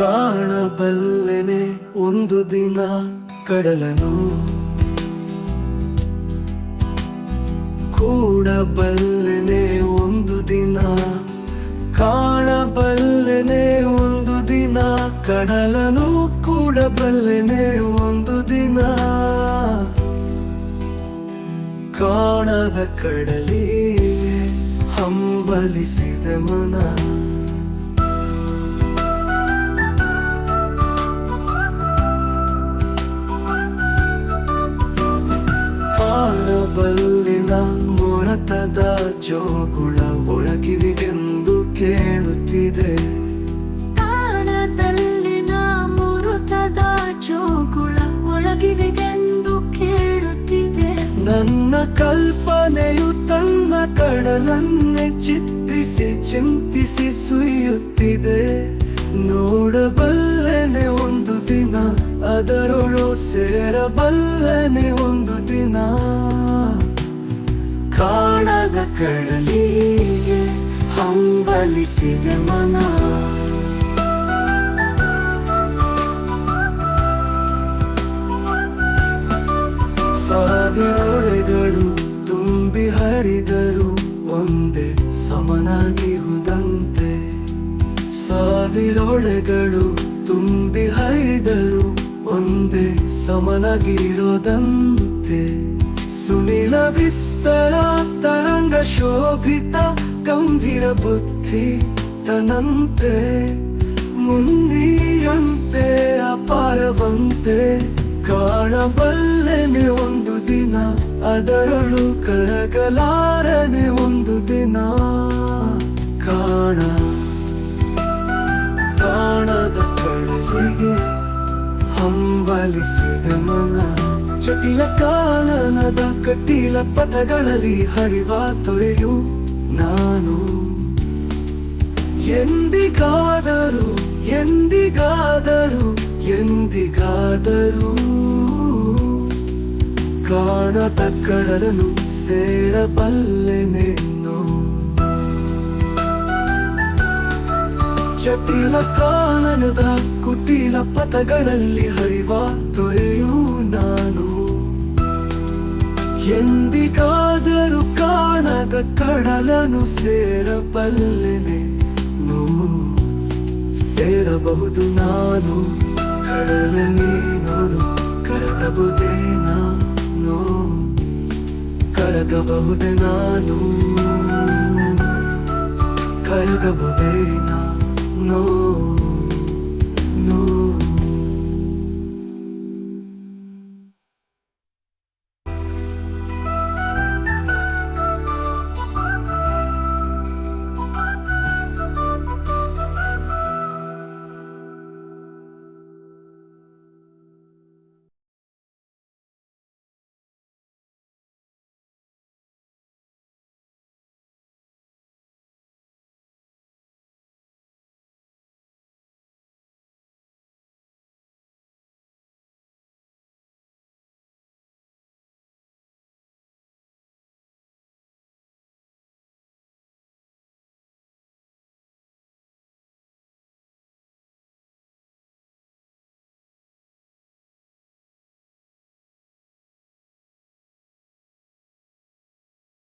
ಕಾಣಬಲ್ಲೆನೆ ಒಂದು ದಿನ ಕಡಲನು, ಕೂಡಬಲ್ಲೆನೆ ಒಂದು ದಿನ, ಕಾಣಬಲ್ಲೆನೆ ಒಂದು ದಿನ ಕಡಲನು, ಕೂಡಬಲ್ಲೆನೆ ಒಂದು ದಿನ. ಕಾಣದ ಕಡಲಿಗೆ ಹಂಬಲಿಸಿದ ಮನ, ಕಾಣಬಲ್ಲಿನ ಮೊರತದ ಜೋಗುಳ ಒಳಗಿರಿಗೆಂದು ಕೇಳುತ್ತಿದೆ. ಕಾಣದಲ್ಲಿನ ಮೊರತದ ಜೋಗುಳ ಒಳಗಿರಿಗೆಂದು ಕೇಳುತ್ತಿದೆ. ನನ್ನ ಕಲ್ಪನೆಯು ತನ್ನ ಕಡಲನ್ನೇ ಚಿತ್ರಿಸಿ ಚಿಂತಿಸಿ ಸುಯ್ಯುತ್ತಿದೆ. ನೋಡಬಲ್ಲೆನೆ ಒಂದು ದಿನ, ಅದರೊಳು ಸೇರಬಲ್ಲೆನೆ ಒಂದು ದಿನ. ಕಾಣದ ಕಡಲಿಗೆ ಹಂಬಲಿಸಿದ ಮನ, ಸಾವಿರೊಳೆಗಳು ತುಂಬಿ ಹರಿದರು ಒಂದೇ ಸಮನಾಗಿರುವುದಂತೆ. ಸಾವಿರೊಳೆಗಳು ತುಂಬಿ ಹರಿದರು ಒಂದೇ ಸಮನಾಗಿರೋದಂತೆ. ಸುನಿಲ ವಿಸ್ತರ ತರಂಗ ಶೋಭಿತ ಗಂಭೀರ ಬುದ್ಧಿ ತನಂತೆ, ಮುನ್ನಿಯಂತೆ ಅಪಾರವಂತೆ. ಕಾಣಬಲ್ಲೆನೆ ಒಂದು ದಿನ, ಅದರೊಳು ಕರಗಲಾರನೆ ಒಂದು ದಿನ. ಕಾಣದ ಕಡಲಿಗೆ ಹಂಬಲಿಸಿದ ಮನ, ಜಟಿಲ ಕಾನನದ ಕಟ್ಟಿಲ ಪಥಗಳಲ್ಲಿ ಹರಿವ ತೊರೆಯು ನಾನು. ಎಂದಿಗಾದರೂ ಎಂದಿಗಾದರೂ ಎಂದಿಗಾದರೂ ಕಾಣದ ಕಡಲನ್ನು ಸೇರಬಲ್ಲೆನೇನು. ಜಟಿಲ ಕಾನನದ ಕುಟಿಲ ಪಥಗಳಲ್ಲಿ ಹರಿವ ತೊರೆಯು ನಾನು. ಎಂದಿಗಾದರೂ ಕಾಣದ ಕಡಲನ್ನು ಸೇರಬಲ್ಲೆನೇನು. ಸೇರಬಹುದು ನಾನು ಕಡಲ ನೀನೋಡು, ಕರಗಬಹುದೇ ನಾನು, ಕರಗಬಹುದೇ ನಾನು, ಕರಗಬಹುದೇ ನಾನು.